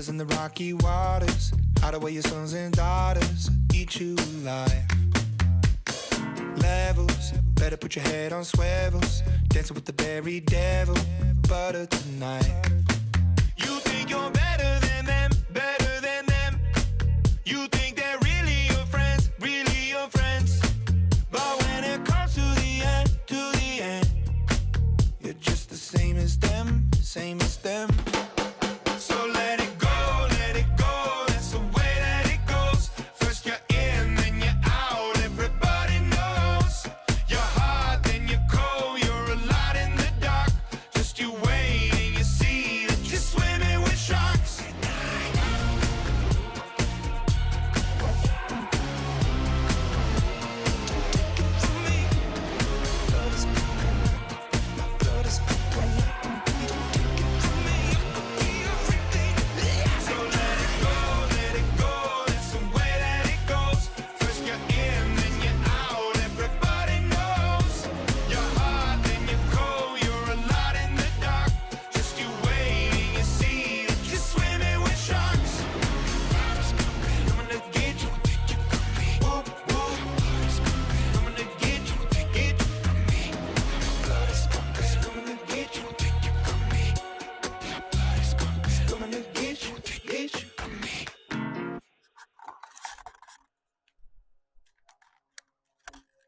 Brothers in the rocky waters, hide away your sons and daughters, eat you alive. Levels, better put your head on swivels, dancing with the berry devil, butter tonight. You think you're better than them, better than them. You think they're really your friends, really your friends. But when it comes to the end, you're just the same as them, same as them. So let it go, that's the way that it goes. First you're in, then you're out, everybody knows. You're hot, then you're cold, you're a lot in the dark. Just you wait and you see that you're swimming with sharks.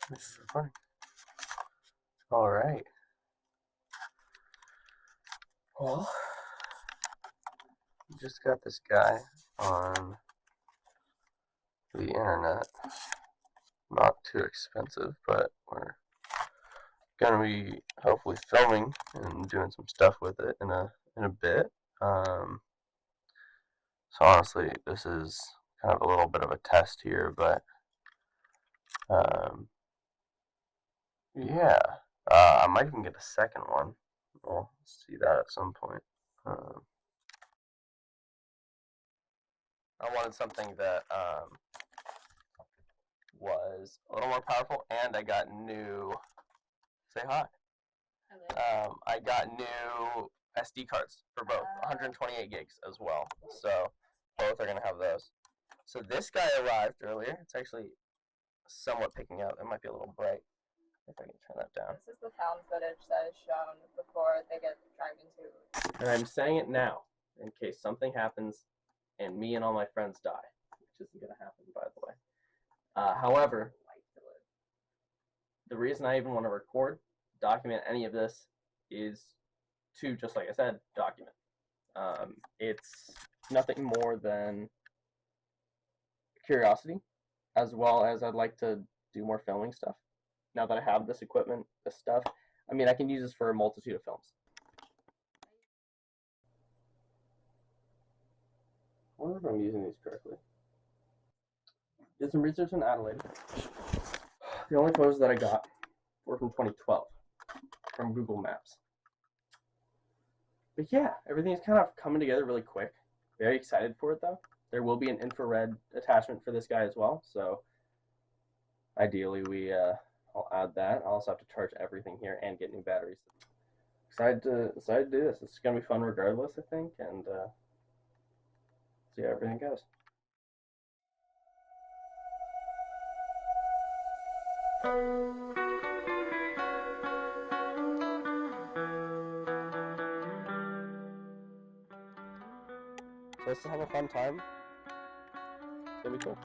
This is funny. Alright. Well, we just got this guy on the internet. Not too expensive, but we're gonna be hopefully filming and doing some stuff with it in a bit. So honestly, this is kind of a little bit of a test here, but yeah, I might even get a second one. We'll see that at some point. I wanted something that was a little more powerful, and I got new. Say hi. Hello. I got new SD cards for both, 128 gigs as well. So both are gonna have those. So this guy arrived earlier. It's actually somewhat picking up. It might be a little bright. If I can turn that down. This is the found footage that is shown before they get dragged into. And I'm saying it now, in case something happens and me and all my friends die, which isn't going to happen, by the way. However, the reason I even want to record, document any of this, is to, just like I said, document. It's nothing more than curiosity, as well as I'd like to do more filming stuff. Now that I have this equipment, this stuff, I mean, I can use this for a multitude of films. I wonder if I'm using these correctly. Did some research in Adelaide. The only photos that I got were from 2012, from Google Maps. But yeah, everything's kind of coming together really quick. Very excited for it, though. There will be an infrared attachment for this guy as well, so ideally I'll add that. I'll also have to charge everything here and get new batteries. Excited to do this. It's gonna be fun regardless, I think, and see how everything goes. So let's have a fun time. It's gonna be cool.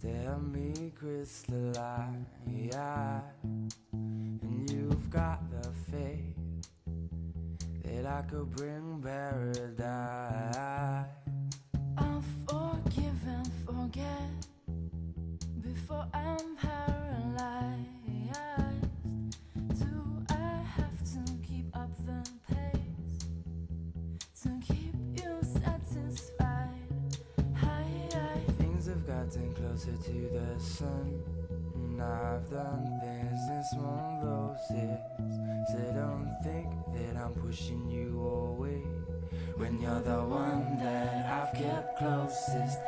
Tell me crystalline, and you've got the faith that I could bring paradise. I'll forgive and forget before I'm paralyzed. Do I have to keep up the pace to keep you satisfied? Things have gotten closer to the sun, And I've done things in small doses, so don't think that I'm pushing you away. When you're the one that I've kept closest,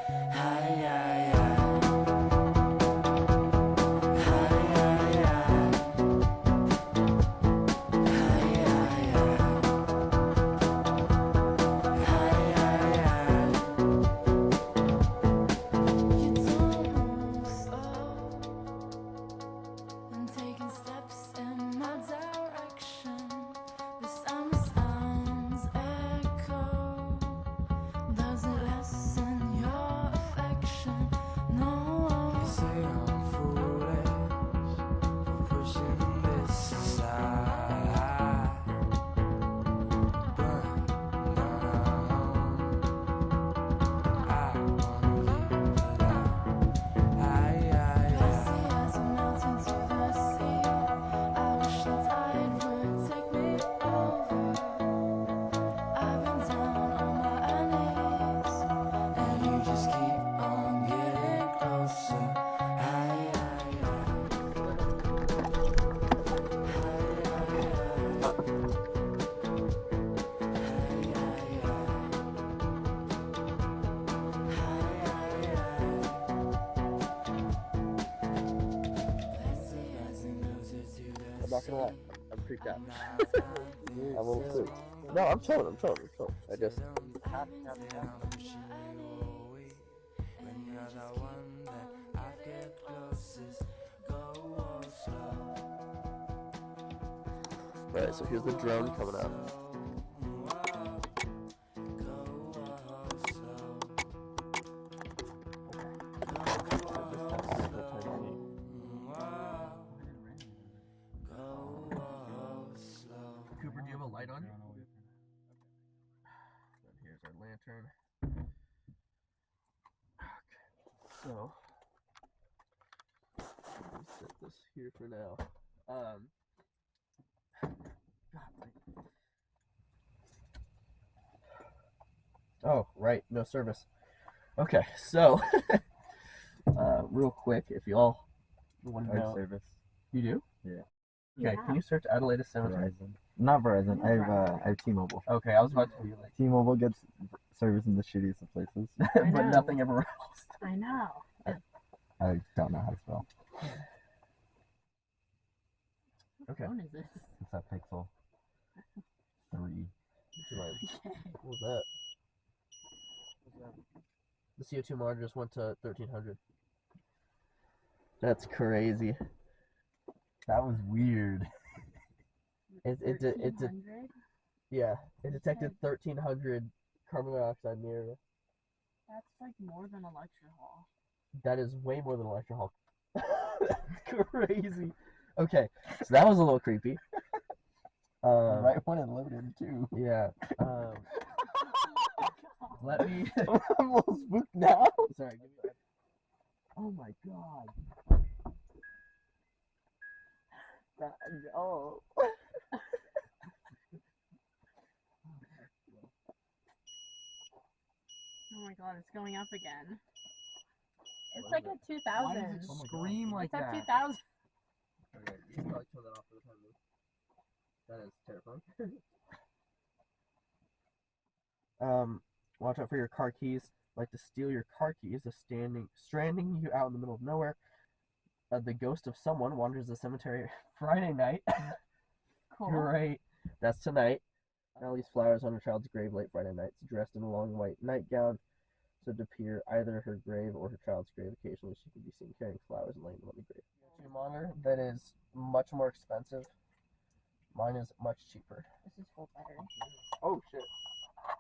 I'm not gonna lie, I'm freaked out. I'm a little spooked. No, I'm chilling. I just. Alright, so here's the drone coming up. Cooper, do you have a light on? Okay. Then here's our lantern. Okay. So, let me set this here for now. God, oh, right, no service. Okay, so, real quick, if y'all want to know. Service. You do? Yeah. Okay, can you search Adelaide Cemetery? Verizon. Not Verizon. I have T-Mobile. Okay, I was about to be like, T-Mobile gets service in the shittiest of places, but nothing ever else. I know. I don't know how to spell. Okay. What phone is this? It's that Pixel 3. What was that? The CO2 monitor just went to 1300. That's crazy. That was weird. It yeah, it detected 1300 carbon dioxide in the area. That's like more than a lecture hall. That is way more than a lecture hall. That's crazy. Okay, so that was a little creepy. Right when it loaded too. Yeah. Let me. I'm a little spooked now. Sorry. Give me. Oh my god. Oh. Oh my god, it's going up again. It's like a 2000. Scream like It's at that. 2000. Okay, you can probably turn that off for the time being. That is terrifying. Watch out for your car keys. Like to steal your car keys is stranding you out in the middle of nowhere. The ghost of someone wanders the cemetery Friday night. Cool. Great. That's tonight. Now leaves flowers on her child's grave late Friday night. Dressed in a long white nightgown, so to appear either her grave or her child's grave. Occasionally, she can be seen carrying flowers and laying them on the grave. CO2 monitor that is much more expensive. Mine is much cheaper. This is full battery. Oh shit!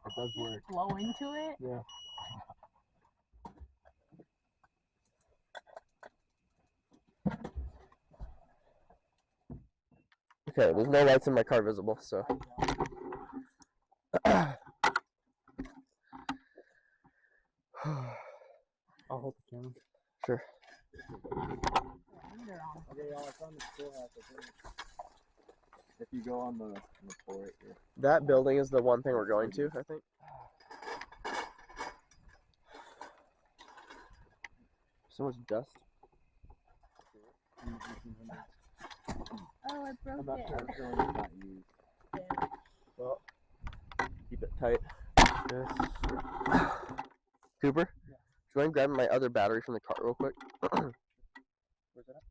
It does work. Blow into it? Yeah. Okay, there's no lights in my car visible, so. I'll hold the camera. Sure. If you go on the floor right here. That building is the one thing we're going to, I think. So much dust. Oh, I broke I'm not it. sure if it's not used. Well, keep it tight. Yes. Cooper, do you mind grabbing my other battery from the car real quick? Where's it at?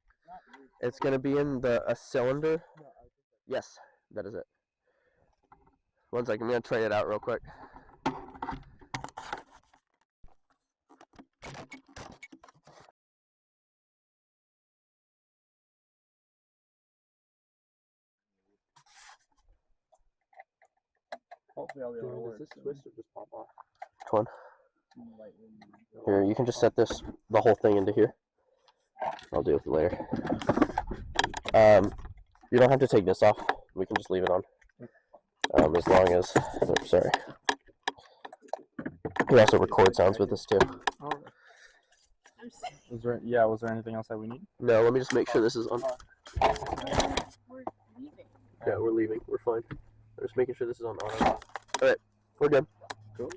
It's gonna be in a cylinder. Yes, that is it. One second, I'm gonna try it out real quick. Hopefully all the other works. Does this twist or just pop off? Which one? Lightly. Here, you can just set the whole thing into here. I'll deal with it later. You don't have to take this off. We can just leave it on. As long as, oh, sorry. We also record sounds with this too. I'm sorry. Was there anything else that we need? No, let me just make sure this is on. We're leaving. Yeah, we're leaving. We're fine. I'm just making sure this is on auto. Alright, we're good. Cool.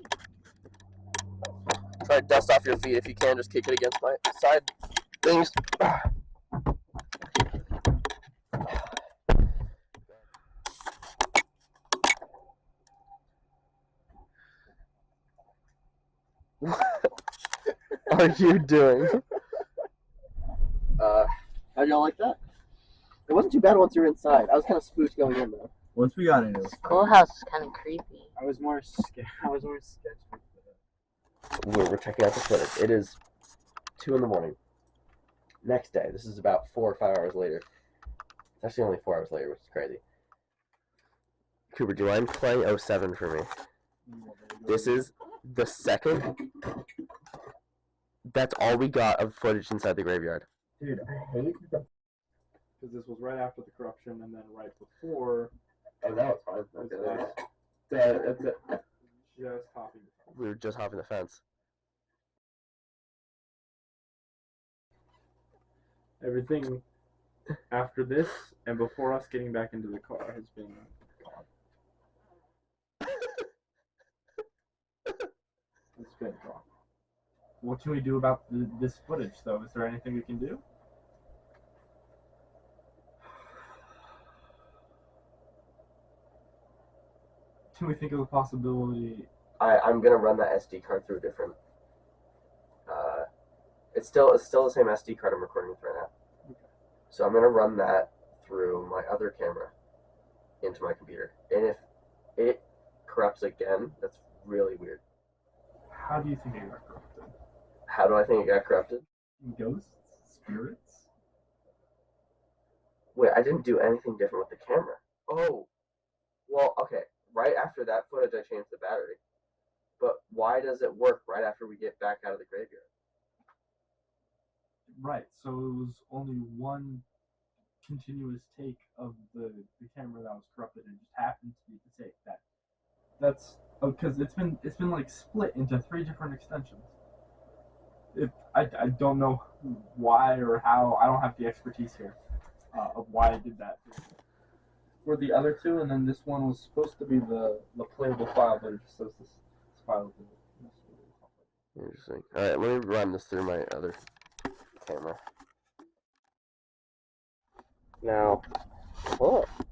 Try to dust off your feet if you can. Just kick it against my side things. What are you doing? How'd y'all like that? It wasn't too bad once you were inside. I was kind of spooked going in though. Once we got in, it was Schoolhouse is kind of creepy. I was more scared. We're checking out the footage. It is 2 in the morning. Next day. This is about 4 or 5 hours later. It's actually only 4 hours later, which is crazy. Cooper, do you mind playing 07 for me? This is the second. That's all we got of footage inside the graveyard. Dude, I hate the. Because this was right after the corruption, and then right before. Oh, that was fine. Okay, that's it. Just hopping. We were just hopping the fence. Everything after this and before us getting back into the car has been gone. It's been gone. What can we do about this footage, though? Is there anything we can do? Can we think of a possibility? I'm gonna run that SD card through a different. It's still the same SD card I'm recording with right now. Okay. So I'm gonna run that through my other camera into my computer, and if it corrupts again, that's really weird. How do you think it got corrupted? How do I think it got corrupted? Ghosts? Spirits? Wait, I didn't do anything different with the camera. Oh, well, okay. Right after that footage, I changed the battery. But why does it work right after we get back out of the graveyard? Right, so it was only one continuous take of the camera that was corrupted and just happened to be the take that's because it's been like split into 3 different extensions. I don't know why or how. I don't have the expertise here of why I did that for the other 2, and then this one was supposed to be the playable file, but it just says this file. Interesting. Alright, let me run this through my other camera. Now, hold on.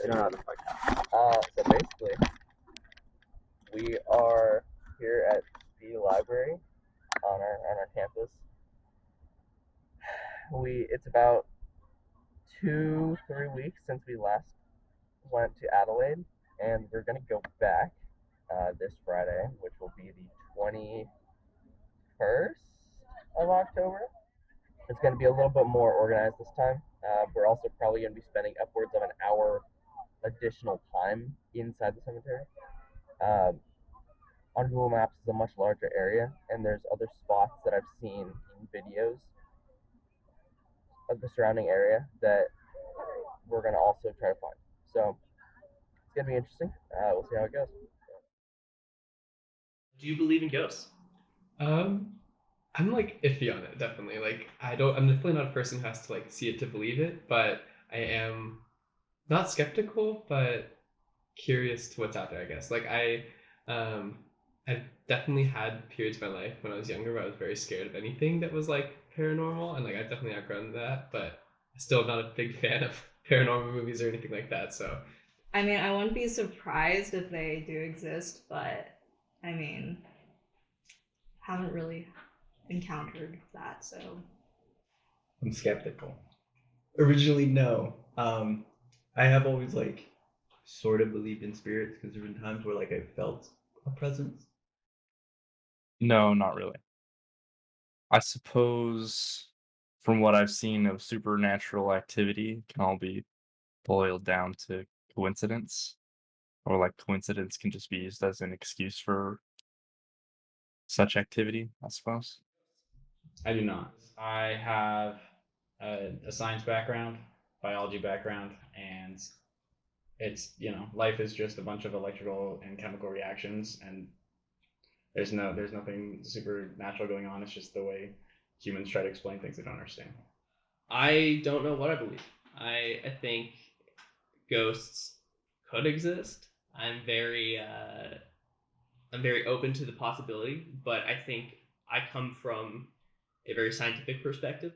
You don't have the podcast. So basically, we are here at the library on our campus. It's about 2-3 weeks since we last went to Adelaide, and we're gonna go back this Friday, which will be the 21st of October. It's going to be a little bit more organized this time. We're also probably going to be spending upwards of an hour additional time inside the cemetery. On Google Maps is a much larger area, and there's other spots that I've seen in videos of the surrounding area that we're going to also try to find. So it's going to be interesting. We'll see how it goes. Do you believe in ghosts? I'm like iffy on it, definitely. Like I'm definitely not a person who has to like see it to believe it, but I am not skeptical, but curious to what's out there, I guess. Like I I've definitely had periods of my life when I was younger where I was very scared of anything that was like paranormal, and like I've definitely outgrown that, but still not a big fan of paranormal movies or anything like that. So I mean, I wouldn't be surprised if they do exist, but I mean, haven't really encountered that, so. I'm skeptical. Originally, no. I have always like sort of believed in spirits because there have been times where like I felt a presence. No, not really. I suppose from what I've seen of supernatural activity can all be boiled down to coincidence, or like coincidence can just be used as an excuse for such activity, I suppose. I do not. I have a science background, biology background, and it's, life is just a bunch of electrical and chemical reactions, and there's nothing supernatural going on. It's just the way humans try to explain things they don't understand. I don't know what I believe. I think ghosts could exist. I'm very open to the possibility, but I think I come from a very scientific perspective.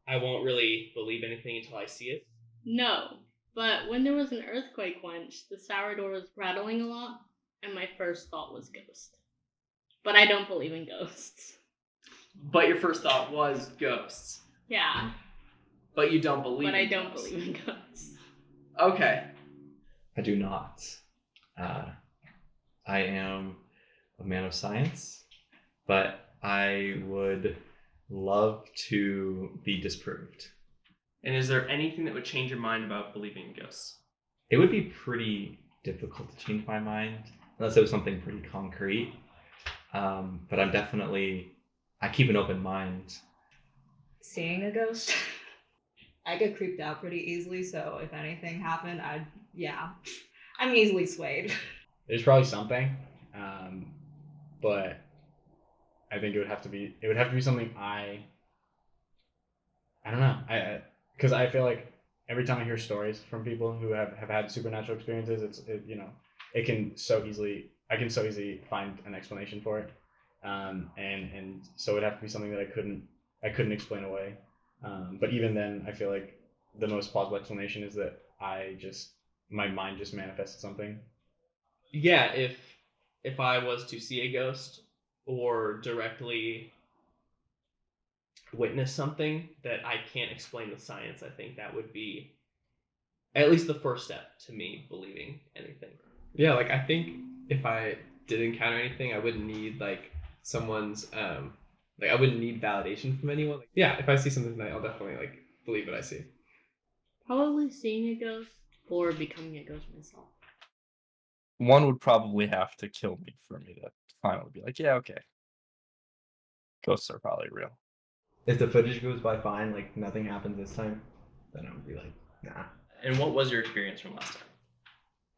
I won't really believe anything until I see it. No, but when there was an earthquake once, the shower door was rattling a lot, and my first thought was ghost. But I don't believe in ghosts. But your first thought was ghosts. Yeah, But you don't believe but I in don't ghosts. believe in ghosts. Okay. I do not. I am a man of science, but I would love to be disproved. And is there anything that would change your mind about believing in ghosts? It would be pretty difficult to change my mind unless it was something pretty concrete. But I keep an open mind. Seeing a ghost, I get creeped out pretty easily, so if anything happened, I'm easily swayed. There's probably something, but I think it would have to be something I don't know. Because I feel like every time I hear stories from people who have had supernatural experiences, it can so easily I can so easily find an explanation for it, and so it'd have to be something that I couldn't explain away. But even then, I feel like the most plausible explanation is that my mind just manifested something. Yeah, if I was to see a ghost or directly witness something that I can't explain with science, I think that would be at least the first step to me believing anything. yeah, like I think if I did encounter anything, I wouldn't need like someone's like I wouldn't need validation from anyone. Like, yeah, if I see something tonight, I'll definitely like believe what I see. Probably seeing a ghost or becoming a ghost myself. One would probably have to kill me for me to finally be like, yeah, okay. Ghosts are probably real. If the footage goes by fine, like nothing happens this time, then I would be like, nah. And what was your experience from last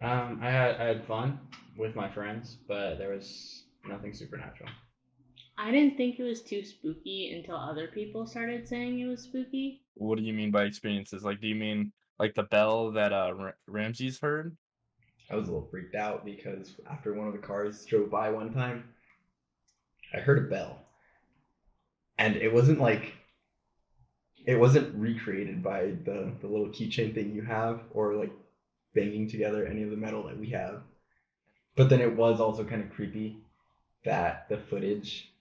time? I had fun with my friends, but there was nothing supernatural. I didn't think it was too spooky until other people started saying it was spooky. What do you mean by experiences? Like, do you mean like the bell that Ramses heard? I was a little freaked out because after one of the cars drove by one time, I heard a bell. And it wasn't recreated by the little keychain thing you have or like banging together any of the metal that we have. But then it was also kind of creepy that the footage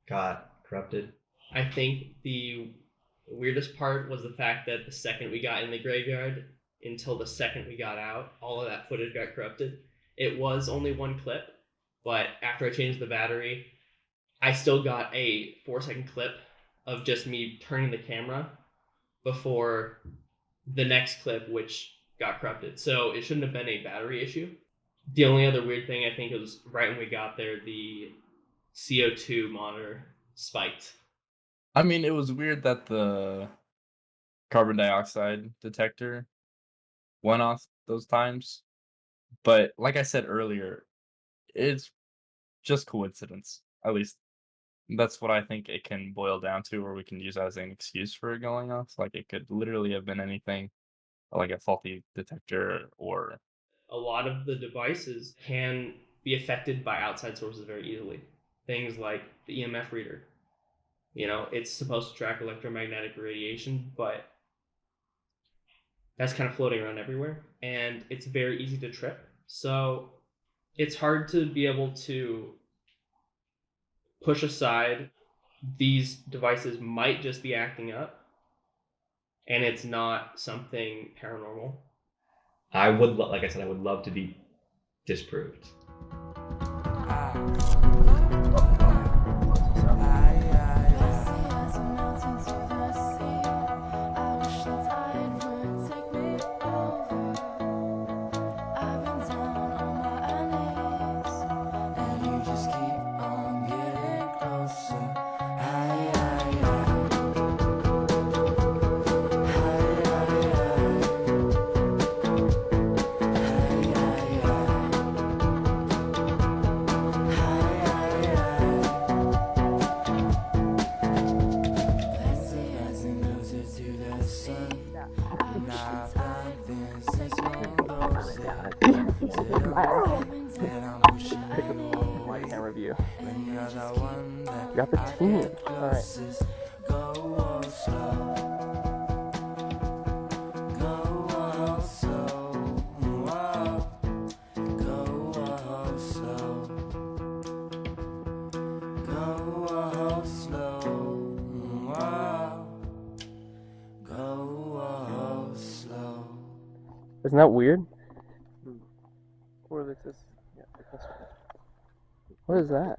got corrupted. I think the weirdest part was the fact that the second we got in the graveyard until the second we got out, all of that footage got corrupted. It was only one clip, but after I changed the battery, I still got a 4-second clip of just me turning the camera before the next clip, which got corrupted. So it shouldn't have been a battery issue. The only other weird thing I think was right when we got there, the CO2 monitor spiked. I mean, it was weird that the carbon dioxide detector went off those times. But like I said earlier, it's just coincidence. At least that's what I think it can boil down to, or we can use as an excuse for it going off. Like it could literally have been anything, like a faulty detector or A lot of the devices can be affected by outside sources very easily. Things like the EMF reader. You know, it's supposed to track electromagnetic radiation, but that's kind of floating around everywhere, and it's very easy to trip. So it's hard to be able to push aside these devices might just be acting up, and it's not something paranormal. I would, like I said, I would love to be disproved. My camera view. You got the team. All right. Isn't that weird? What is that?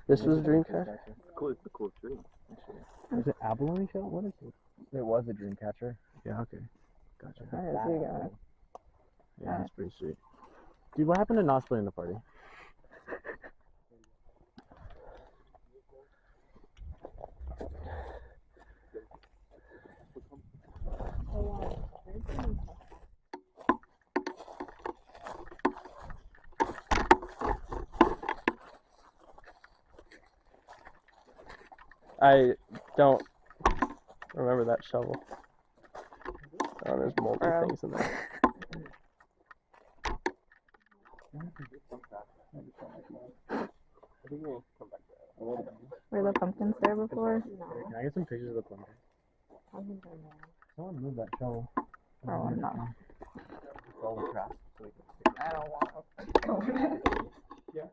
This was a Dreamcatcher? Cool, it's a cool tree. Is it abalone shell? What is it? It was a Dreamcatcher. Yeah, okay. Gotcha. Yeah, that's pretty sweet. Dude, what happened to not splitting the party? I don't remember that shovel. Oh, there's moldy things in there. Were the pumpkins there before? Can I get some pictures of the pumpkin? Someone move that shovel. Oh, no. It's all the trash. I don't want to. Yeah.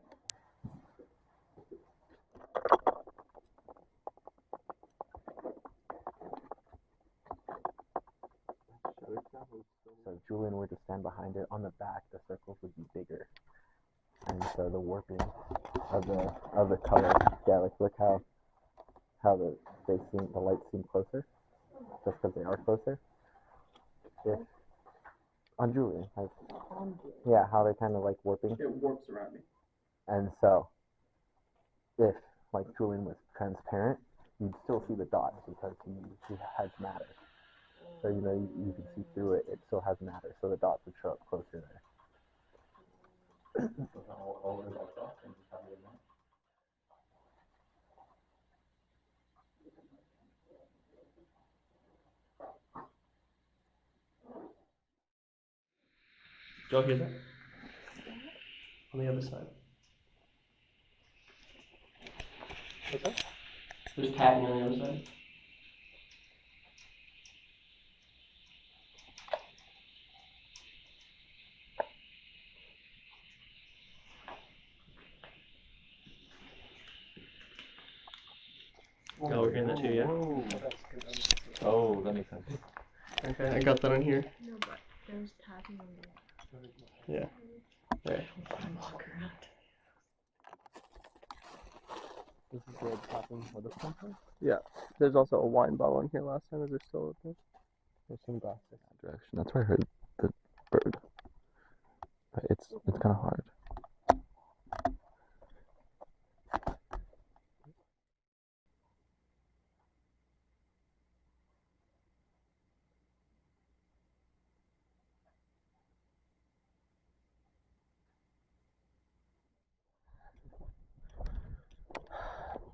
So if Julian were to stand behind it, on the back the circles would be bigger, and so the warping of the color. Yeah, like look how the lights seem closer, just because they are closer. If on Julian, like yeah, how they kind of like warping. It warps around me. And so if like Julian was transparent, you'd still see the dots because he has matter. So you know you can see through it. It still has matter, so the dots would show up closer there. Did y'all hear that? On the other side. What's that? There's tapping on the other side. Oh, we're hearing that too, yeah? Oh, that makes sense. Okay, I got that on here. No, but there's tapping on the. Yeah. Right. This is where it's tapping with this one. Yeah. There's also a wine bottle in here last time. Is there still a thing? There's some glass in that direction. That's where I heard the bird. But it's kind of hard.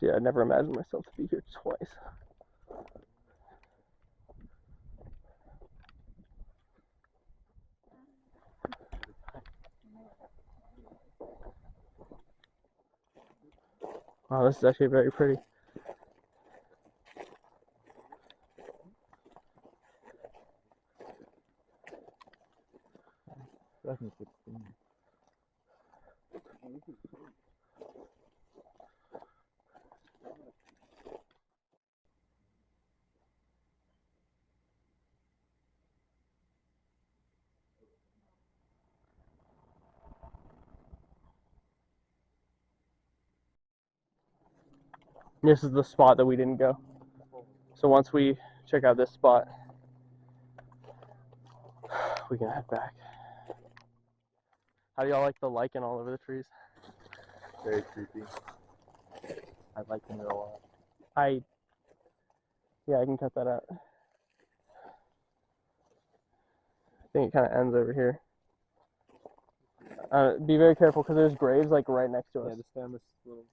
Yeah, I never imagined myself to be here twice. Wow, this is actually very pretty. This is the spot that we didn't go. So once we check out this spot, we can head back. How do y'all like the lichen all over the trees? Very creepy. I like it a lot. Yeah, I can cut that out. I think it kind of ends over here. Be very careful because there's graves like right next to us. Yeah, just stay on this little.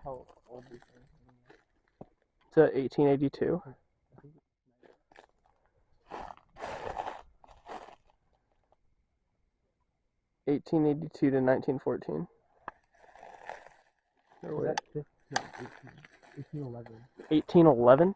How old is it? It's 1882. (1882 to 1914). Or wait, 1811. 1811?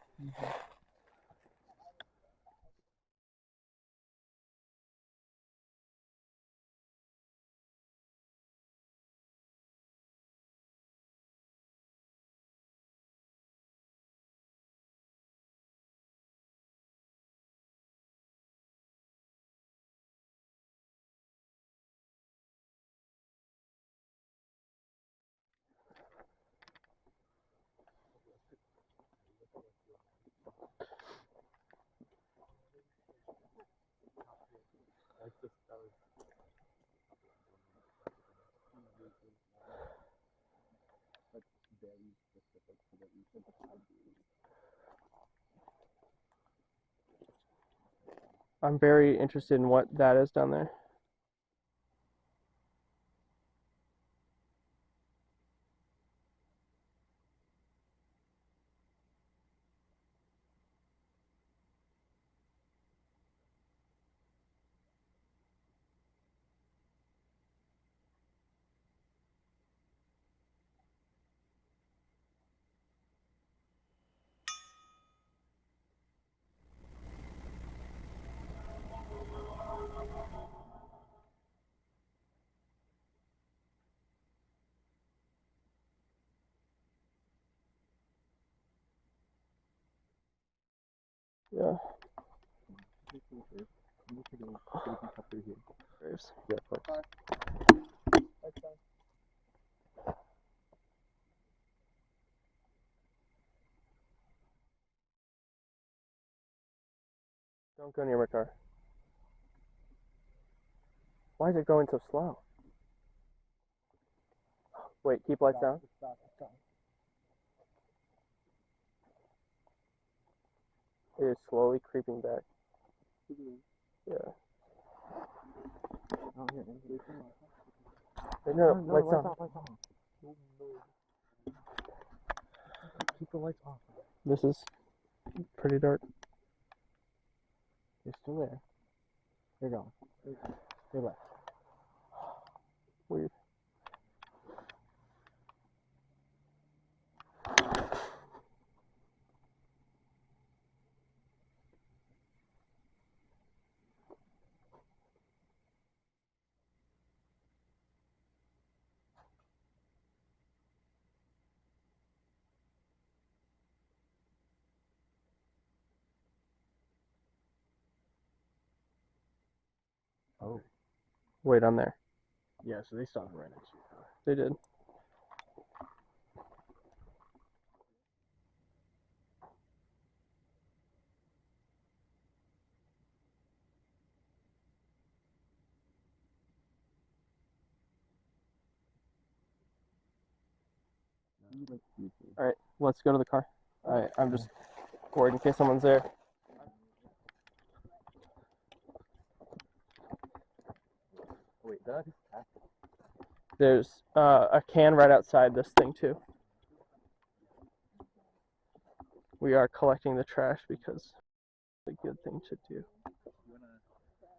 I'm very interested in what that is down there. Yeah. Graves. Yeah, please. Don't go near my car. Why is it going so slow? Wait, keep lights down. It is slowly creeping back. Yeah. No, lights on. Keep the lights off. This is pretty dark. You're still there. You're going. You're left. Weird. Oh. Wait on there. Yeah, so they stopped right next to you. They did. All right, let's go to the car. All right, I'm just worried in case someone's there. Wait, that There's a can right outside this thing too. We are collecting the trash because it's a good thing to do. Is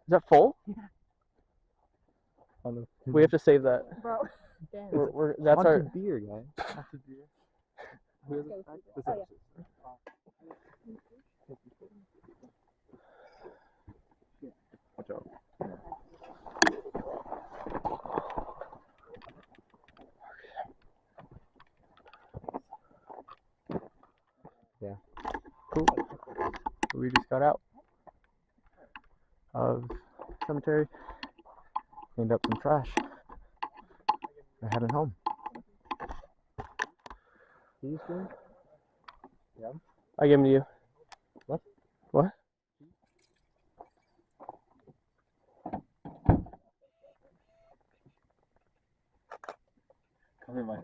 that full? We have to save that. Bro. That's our beer, guys. Lots of beer. Watch out. Yeah. Cool. We just got out of cemetery. Cleaned up some trash. We're heading home. Keys, Jim? Yeah. I give them to you. What? What? Cover my.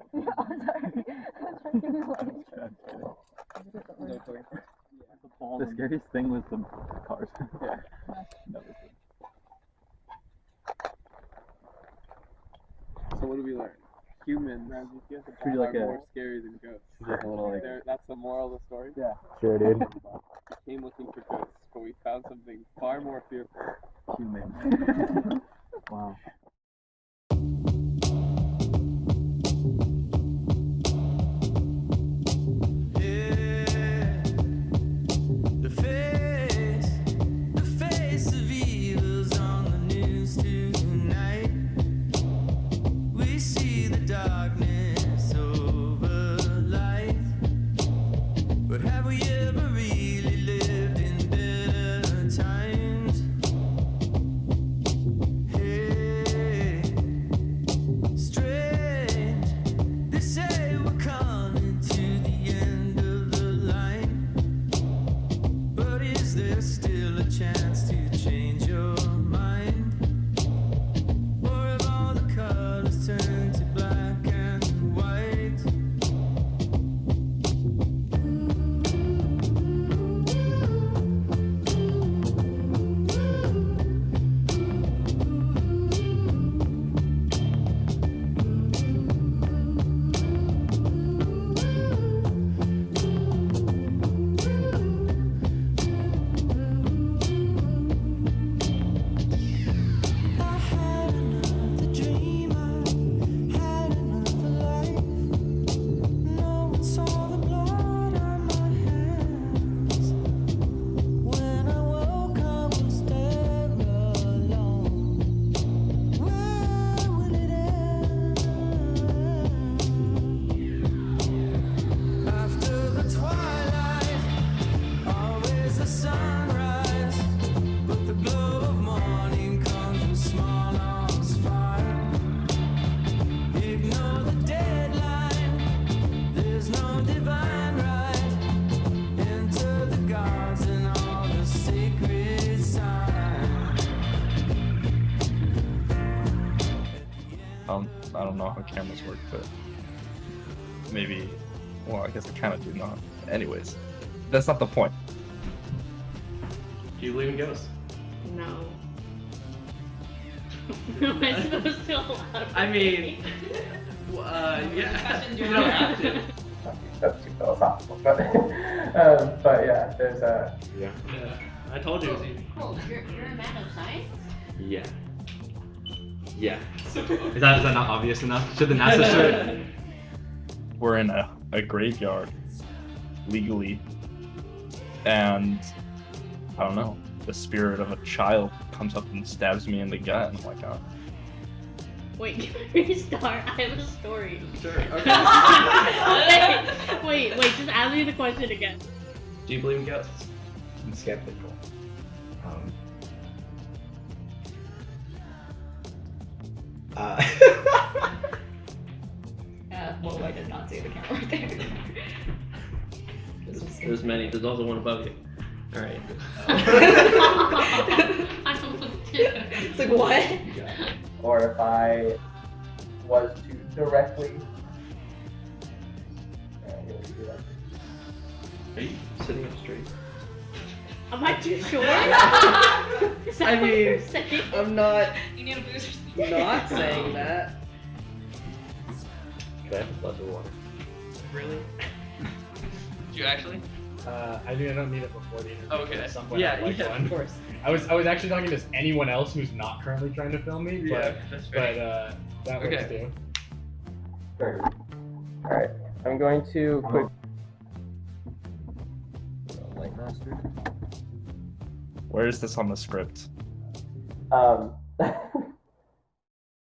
The scariest thing was the cars. Yeah. So what do we learn? Humans Treat like are more scary than ghosts. Like a little like. That's the moral of the story. Yeah. Sure, dude. We came looking for ghosts, but we found something far more fearful. Human. Wow. The face of evil's on the news tonight. We see the darkness over light. But have we ever really lived in better times? Hey, strange. They say we're coming to the end of the line. But is there still a chance to change your mind? Or have all the colors turned to black and white? I had another dream, I had another life. No one saw the blood on my hands. When I woke, I was there alone. Where will it end? After the twilight, always the sunrise. But the glow of morning comes with small arms fire. Ignore the deadline, there's no divine right. Enter the gods and all the sacred signs. I don't know how cameras work, but maybe. Well, I guess I kind of do not. Anyways, that's not the point. Do you believe in ghosts? No. Am I supposed to allow I mean, yeah. You don't have to. That's too philosophical, but yeah, there's a. Yeah. Yeah. I told you. Cool, you're a man of science? Yeah. Yeah. Is that not obvious enough? Should the NASA should? We're in a graveyard, legally, and I don't know. The spirit of a child comes up and stabs me in the gut, and I'm like, oh. Wait, can we restart? I have a story. Sure. Wait, just ask me the question again. Do you believe in ghosts? I'm skeptical. Well, I did not see the camera right there. There's many. There's also one above you. All right. I don't know what to do. It's like, what? Or if I was to directly Are you sitting up straight? Am I too short? I mean, I'm not You need a booster. not saying that. Could I have a glass of water? Really? Did you actually? I don't need it before the interview. but Okay. At some point Yeah, I'd like yeah, one. of course. I was actually talking to anyone else who's not currently trying to film me, Yeah, that's fair. but that works Okay. too. Sure. Alright, I'm going to quick. Light master. Where is this on the script? Um,